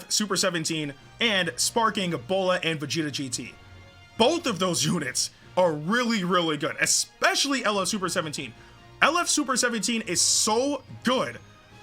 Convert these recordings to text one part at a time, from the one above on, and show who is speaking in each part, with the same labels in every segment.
Speaker 1: LF Super 17 and Sparking Bulla and Vegeta GT. Both of those units are really, really good, especially LF Super 17. LF Super 17 is so good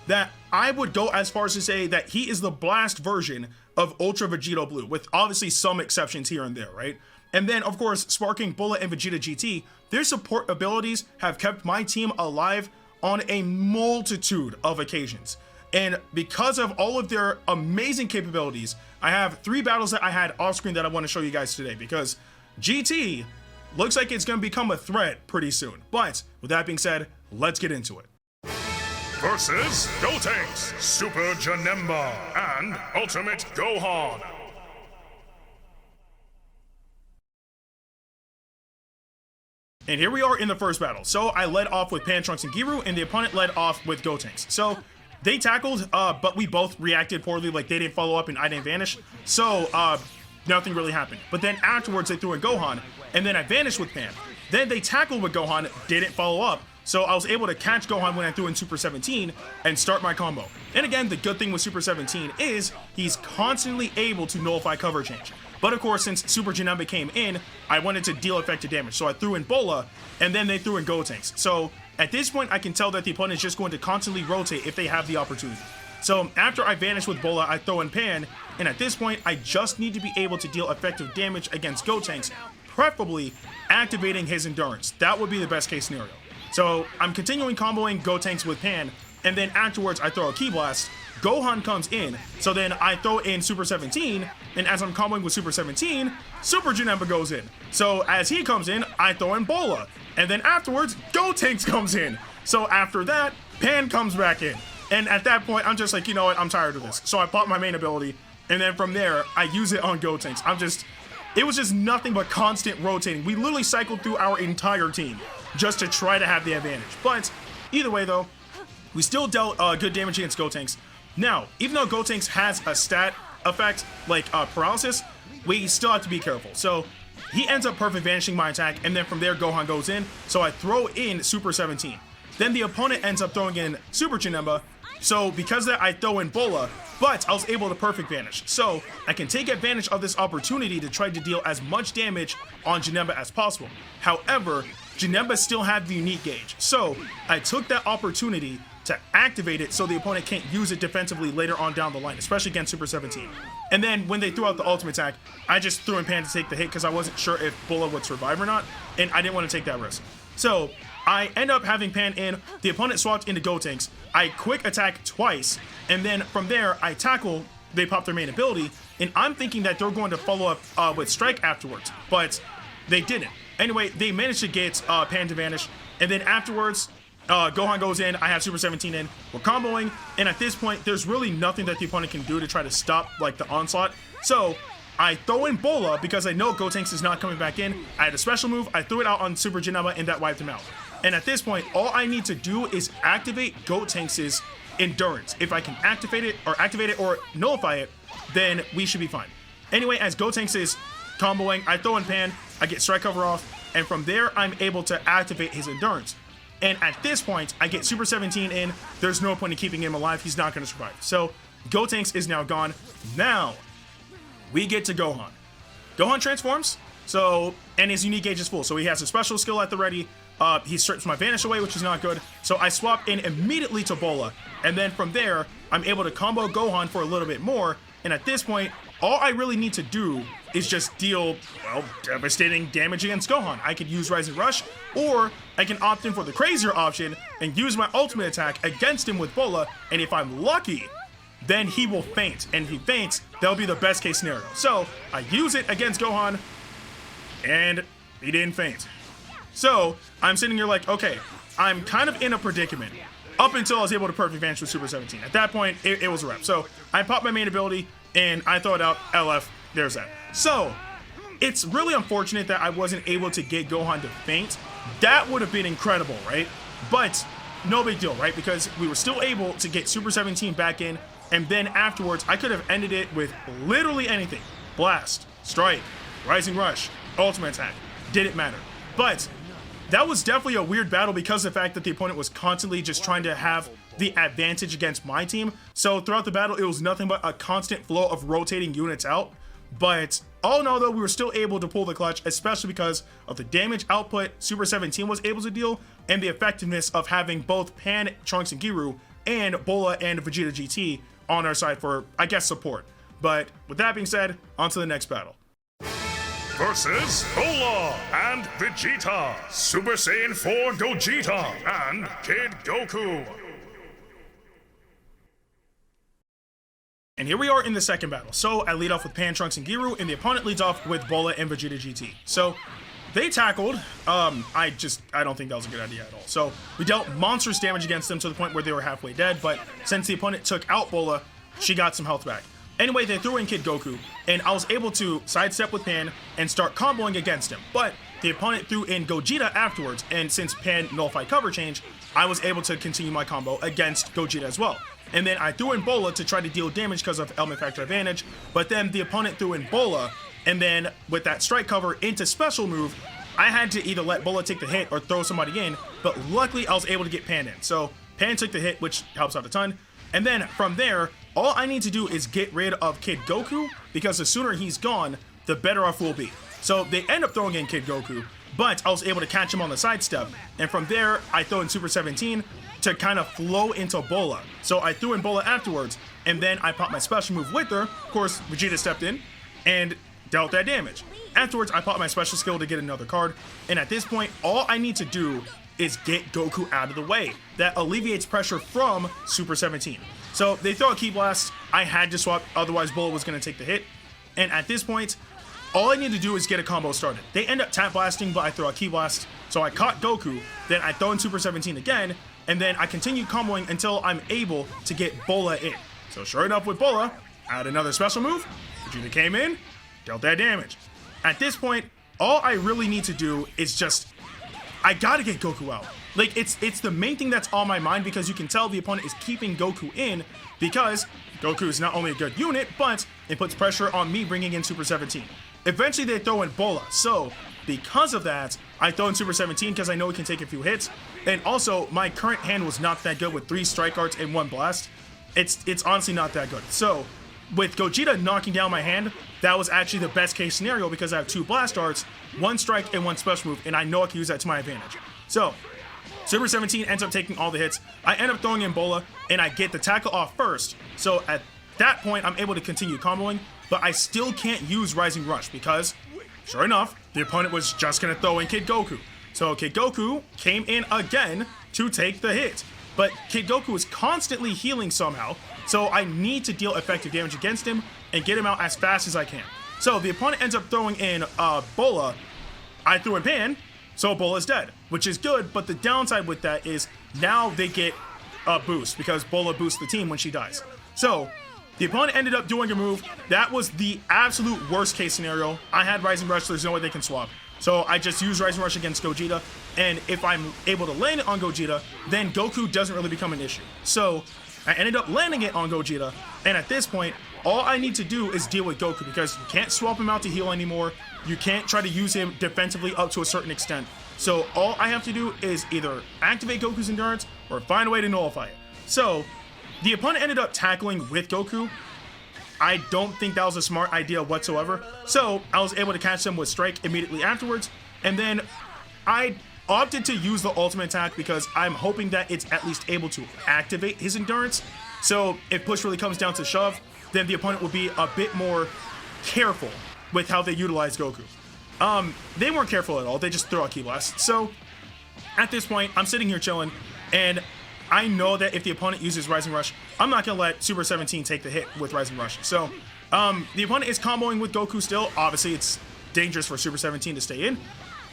Speaker 1: that I would go as far as to say that he is the blast version of Ultra Vegito Blue, with obviously some exceptions here and there, right? And then, of course, Sparking Bulla and Vegeta GT, their support abilities have kept my team alive on a multitude of occasions. And because of all of their amazing capabilities, I have 3 battles that I had off screen that I want to show you guys today, because GT looks like it's going to become a threat pretty soon. But with that being said, let's get into it.
Speaker 2: Versus Gotenks, Super Janemba, and Ultimate Gohan.
Speaker 1: And here we are in the first battle. So I led off with Pan, Trunks, and Giru, and the opponent led off with Gotenks. So they tackled, but we both reacted poorly. Like, they didn't follow up and I didn't vanish. So nothing really happened. But then afterwards, they threw in Gohan, and then I vanished with Pan. Then they tackled with Gohan, didn't follow up. So I was able to catch Gohan when I threw in Super 17 and start my combo. And again, the good thing with Super 17 is he's constantly able to nullify cover change. But of course, since Super Janemba came in, I wanted to deal effective damage. So I threw in Bulla, and then they threw in Gotenks. So at this point, I can tell that the opponent is just going to constantly rotate if they have the opportunity. So after I vanish with Bulla, I throw in Pan, and at this point, I just need to be able to deal effective damage against Gotenks, preferably activating his endurance. That would be the best case scenario. So I'm continuing comboing Gotenks with Pan, and then afterwards I throw a Ki Blast. Gohan comes in, so then I throw in Super 17, and as I'm comboing with Super 17, Super Janemba goes in. So as he comes in, I throw in Bulla, and then afterwards, Gotenks comes in. So after that, Pan comes back in. And at that point, I'm just like, you know what, I'm tired of this. So I pop my main ability, and then from there, I use it on Gotenks. It was just nothing but constant rotating. We literally cycled through our entire team just to try to have the advantage. But either way though, we still dealt good damage against Gotenks. Now, even though Gotenks has a stat effect like paralysis, we still have to be careful. So he ends up perfect vanishing my attack, and then from there Gohan goes in, so I throw in Super 17. Then the opponent ends up throwing in Super Janemba, so because of that I throw in Bulla, but I was able to perfect vanish. So I can take advantage of this opportunity to try to deal as much damage on Janemba as possible. However, Janemba still had the unique gauge, so I took that opportunity to activate it so the opponent can't use it defensively later on down the line, especially against Super 17. And then when they threw out the ultimate attack, I just threw in Pan to take the hit because I wasn't sure if Bulla would survive or not, and I didn't want to take that risk. So I end up having Pan in, the opponent swapped into Gotenks, I quick attack twice, and then from there I tackle, they pop their main ability, and I'm thinking that they're going to follow up with Strike afterwards, but they didn't. Anyway, they managed to get Pan to vanish, and then afterwards, Gohan goes in, I have Super 17 in, we're comboing, and at this point, there's really nothing that the opponent can do to try to stop, like, the onslaught. So I throw in Bulla because I know Gotenks is not coming back in. I had a special move, I threw it out on Super Janemba, and that wiped him out. And at this point, all I need to do is activate Gotenks' endurance. If I can activate it or nullify it, then we should be fine. Anyway, as Gotenks is comboing, I throw in Pan, I get strike cover off, and from there, I'm able to activate his endurance. And at this point, I get Super 17 in, there's no point in keeping him alive, he's not going to survive. So, Gotenks is now gone. Now, we get to Gohan. Gohan transforms, so, and his unique gauge is full, so he has a special skill at the ready. He strips my vanish away, which is not good. So I swap in immediately to Bulla, and then from there, I'm able to combo Gohan for a little bit more, and at this point, all I really need to do is just deal, well, devastating damage against Gohan. I could use Rising Rush, or I can opt in for the crazier option and use my ultimate attack against him with Bulla, and if I'm lucky, then he will faint, and if he faints, that'll be the best case scenario. So I use it against Gohan, and he didn't faint. So I'm sitting here like, okay, I'm kind of in a predicament up until I was able to perfect vanish with Super 17. At that point, it was a wrap. So I pop my main ability and I throw it out, LF, there's that. So it's really unfortunate that I wasn't able to get Gohan to faint. That would have been incredible, right? But no big deal, right? Because we were still able to get Super 17 back in, and then afterwards, I could have ended it with literally anything. Blast, Strike, Rising Rush, Ultimate Attack. Didn't matter. But that was definitely a weird battle because of the fact that the opponent was constantly just trying to have the advantage against my team. So throughout the battle, it was nothing but a constant flow of rotating units out. But all in all, though, we were still able to pull the clutch, especially because of the damage output Super 17 was able to deal and the effectiveness of having both Pan, Trunks, and Giru and Bulla and Vegeta GT on our side for, I guess, support. But with that being said, on to the next battle.
Speaker 2: Versus Bulla and Vegeta, Super Saiyan 4 Gogeta, and Kid Goku.
Speaker 1: And here we are in the second battle. So I lead off with Pan, Trunks, and Giru, and the opponent leads off with Bulla and Vegeta GT. So they tackled. I don't think that was a good idea at all. So we dealt monstrous damage against them to the point where they were halfway dead, but since the opponent took out Bulla, she got some health back. Anyway, they threw in Kid Goku, and I was able to sidestep with Pan and start comboing against him. But the opponent threw in Gogeta afterwards, and since Pan nullified cover change, I was able to continue my combo against Gogeta as well. And then I threw in Bulla to try to deal damage because of element factor advantage, but then the opponent threw in Bulla, and then with that strike cover into special move, I had to either let Bulla take the hit or throw somebody in, but luckily I was able to get Pan in. So Pan took the hit, which helps out a ton. And then from there, all I need to do is get rid of Kid Goku, because the sooner he's gone, the better off we'll be. So they end up throwing in Kid Goku, but I was able to catch him on the sidestep. And from there, I throw in Super 17 to kind of flow into Bulla. So I threw in Bulla afterwards, and then I popped my special move with her. Of course, Vegeta stepped in and dealt that damage. Afterwards, I popped my special skill to get another card. And at this point, all I need to do is get Goku out of the way. That alleviates pressure from Super 17. So they throw a Ki Blast. I had to swap, otherwise Bulla was going to take the hit. And at this point, all I need to do is get a combo started. They end up tap blasting, but I throw a Ki Blast. So I caught Goku, then I throw in Super 17 again, and then I continue comboing until I'm able to get Bulla in. So sure enough with Bulla, I had another special move. Vegeta came in, dealt that damage. At this point, all I really need to do is just, I gotta get Goku out. Like, it's the main thing that's on my mind, because you can tell the opponent is keeping Goku in, because Goku is not only a good unit, but it puts pressure on me bringing in Super 17. Eventually they throw in Bulla, so because of that, I throw in Super 17 because I know he can take a few hits, and also my current hand was not that good with 3 strike arts and 1 blast. It's honestly not that good. So with Gogeta knocking down my hand, that was actually the best case scenario, because I have 2 blast arts, 1 strike, and 1 special move, and I know I can use that to my advantage. So Super 17 ends up taking all the hits. I end up throwing in Bulla, and I get the tackle off first. So at that point, I'm able to continue comboing, but I still can't use Rising Rush because, sure enough, the opponent was just going to throw in Kid Goku. So Kid Goku came in again to take the hit. But Kid Goku is constantly healing somehow, so I need to deal effective damage against him and get him out as fast as I can. So the opponent ends up throwing in Bulla. I threw in Pan, so Bulla's dead, which is good, but the downside with that is now they get a boost, because Bulla boosts the team when she dies. So the opponent ended up doing a move. That was the absolute worst case scenario. I had Rising Rush, so there's no way they can swap. So I just use Rising Rush against Gogeta, and if I'm able to land it on Gogeta, then Goku doesn't really become an issue. So I ended up landing it on Gogeta, and at this point, all I need to do is deal with Goku, because you can't swap him out to heal anymore. You can't try to use him defensively up to a certain extent. So all I have to do is either activate Goku's endurance or find a way to nullify it. So the opponent ended up tackling with Goku. I don't think that was a smart idea whatsoever. So I was able to catch them with Strike immediately afterwards. And then I opted to use the ultimate attack because I'm hoping that it's at least able to activate his endurance. So if push really comes down to shove, then the opponent will be a bit more careful with how they utilize Goku. They weren't careful at all. They just throw a Ki Blast. So at this point, I'm sitting here chilling, and I know that if the opponent uses Rising Rush, I'm not going to let Super 17 take the hit with Rising Rush. So the opponent is comboing with Goku still. Obviously, it's dangerous for Super 17 to stay in.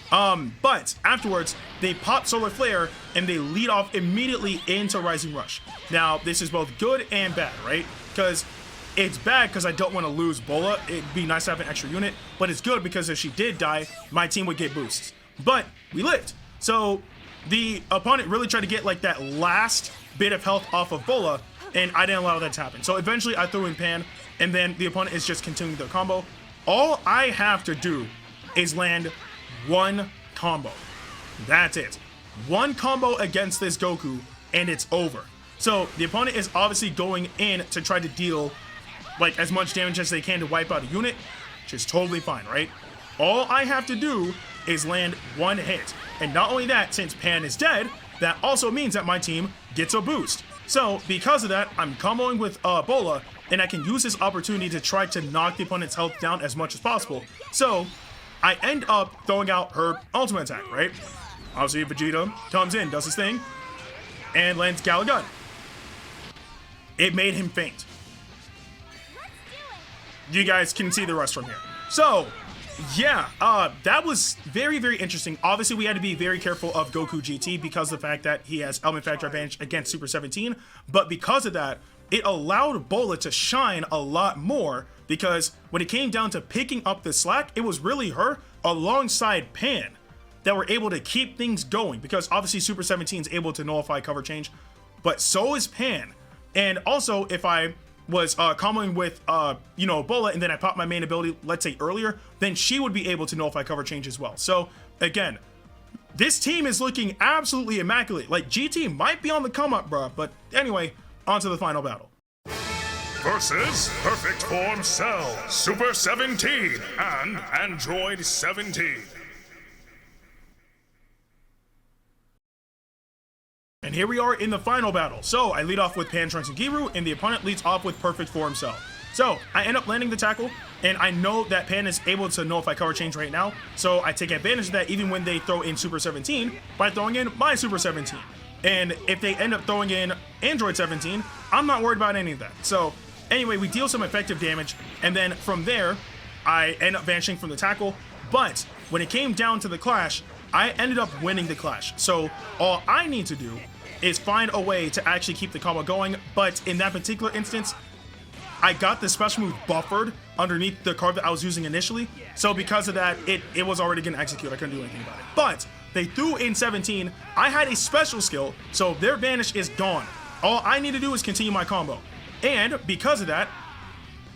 Speaker 1: But afterwards, they pop Solar Flare, and they lead off immediately into Rising Rush. Now, this is both good and bad, right? Because it's bad because I don't want to lose Bulla. It'd be nice to have an extra unit, but it's good because if she did die, my team would get boosts. But we lived. So the opponent really tried to get like that last bit of health off of Bulla, and I didn't allow that to happen. So eventually I threw in Pan, and then the opponent is just continuing their combo. All I have to do is land one combo. That's it. One combo against this Goku, and it's over. So the opponent is obviously going in to try to deal like as much damage as they can to wipe out a unit, which is totally fine, right? All I have to do is land one hit. And not only that, since Pan is dead, that also means that my team gets a boost. So because of that, I'm comboing with Bulla, and I can use this opportunity to try to knock the opponent's health down as much as possible. So I end up throwing out her ultimate attack, right? Obviously Vegeta comes in, does his thing, and lands Galagun. It made him faint. You guys can see the rest from here. So, yeah, that was very, very interesting. Obviously, we had to be very careful of Goku GT because of the fact that he has element factor advantage against Super 17. But because of that, it allowed Bulla to shine a lot more because when it came down to picking up the slack, it was really her alongside Pan that were able to keep things going because obviously Super 17 is able to nullify cover change, but so is Pan. And also, if I was comboing with, you know, Bulla, and then I popped my main ability, let's say earlier, then she would be able to nullify cover change as well. So, again, this team is looking absolutely immaculate. Like, GT might be on the come up, bruh. But anyway, on to the final battle.
Speaker 2: Versus Perfect Form Cell, Super 17, and Android 17.
Speaker 1: And here we are in the final battle. So I lead off with Pan, Trunks, and Giru, and the opponent leads off with Perfect Form Cell. So I end up landing the tackle, and I know that Pan is able to nullify cover change right now, so I take advantage of that even when they throw in Super 17 by throwing in my Super 17. And if they end up throwing in Android 17, I'm not worried about any of that. So anyway, we deal some effective damage, and then from there, I end up vanishing from the tackle. But when it came down to the clash, I ended up winning the clash. So all I need to do is find a way to actually keep the combo going, but in that particular instance, I got the special move buffered underneath the card that I was using initially, so because of that, it was already going to execute. I couldn't do anything about it. But they threw in 17. I had a special skill, so their vanish is gone. All I need to do is continue my combo. And because of that,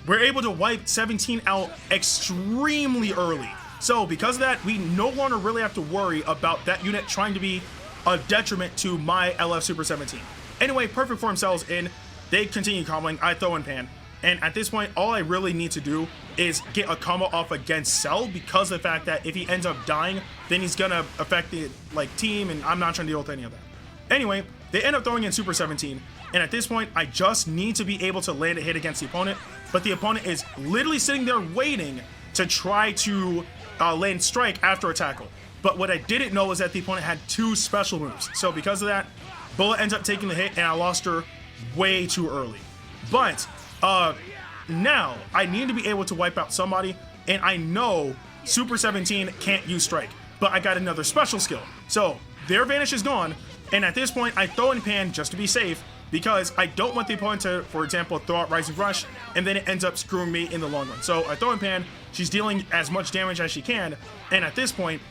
Speaker 1: we're able to wipe 17 out extremely early. So because of that, we no longer really have to worry about that unit trying to be a detriment to my LF Super 17. Anyway, Perfect Form Cell's in. They continue comboing. I throw in Pan. And at this point, all I really need to do is get a combo off against Cell because of the fact that if he ends up dying, then he's gonna affect the team, and I'm not trying to deal with any of that. Anyway, they end up throwing in Super 17. And at this point, I just need to be able to land a hit against the opponent. But the opponent is literally sitting there waiting to try to land strike after a tackle. But what I didn't know was that the opponent had two special moves. So because of that, Bulla ends up taking the hit, and I lost her way too early. But now I need to be able to wipe out somebody, and I know Super 17 can't use strike, but I got another special skill. So their vanish is gone, and at this point I throw in Pan just to be safe, because I don't want the opponent to, for example, throw out Rising Rush, and then it ends up screwing me in the long run. So I throw in Pan, she's dealing as much damage as she can, and at this point,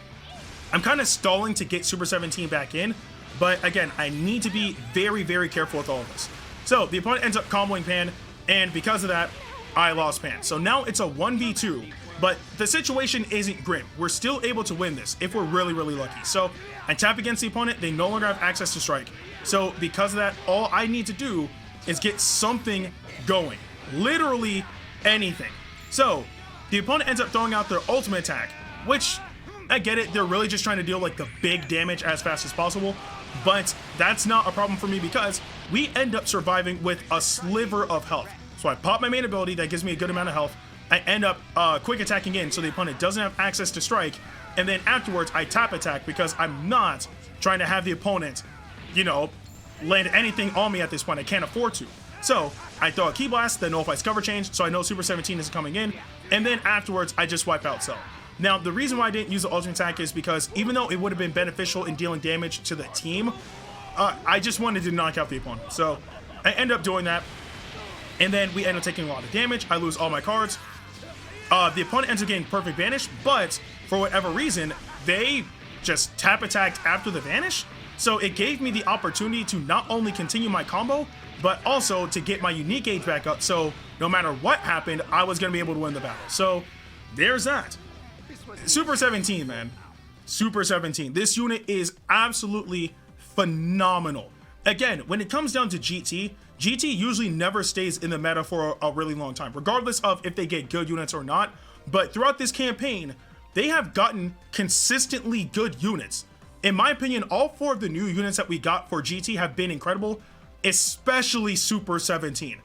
Speaker 1: I'm kind of stalling to get Super 17 back in, but again, I need to be very, very careful with all of this. So the opponent ends up comboing Pan, and because of that, I lost Pan. So now it's a 1v2, but the situation isn't grim. We're still able to win this if we're really, really lucky. So I tap against the opponent, they no longer have access to strike. So because of that, all I need to do is get something going. Literally anything. So the opponent ends up throwing out their ultimate attack, which, I get it, they're really just trying to deal the big damage as fast as possible, but that's not a problem for me because we end up surviving with a sliver of health. So I pop my main ability, that gives me a good amount of health. I end up quick attacking in so the opponent doesn't have access to strike, and then afterwards I tap attack because I'm not trying to have the opponent, you know, land anything on me at this point. I can't afford to. So I throw a Ki Blast that nullifies cover change, so I know Super 17 is coming in, and then afterwards I just wipe out Cell. Now, the reason why I didn't use the ultimate attack is because even though it would have been beneficial in dealing damage to the team, I just wanted to knock out the opponent. So I end up doing that, and then we end up taking a lot of damage. I lose all my cards. The opponent ends up getting perfect vanish, but for whatever reason, they just tap attacked after the vanish. So it gave me the opportunity to not only continue my combo, but also to get my unique gauge back up. So no matter what happened, I was going to be able to win the battle. So there's that. Super 17, man. Super 17. This unit is absolutely phenomenal. Again, when it comes down to GT usually never stays in the meta for a really long time, regardless of if they get good units or not. But throughout this campaign, they have gotten consistently good units. In my opinion, all 4 of the new units that we got for GT have been incredible, especially Super 17.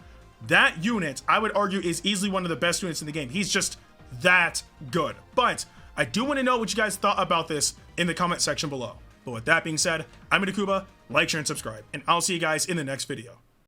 Speaker 1: That unit, I would argue, is easily one of the best units in the game. He's just that good. But I do want to know what you guys thought about this in the comment section below. But with that being said, I'm Ndukauba, like, share, and subscribe, and I'll see you guys in the next video.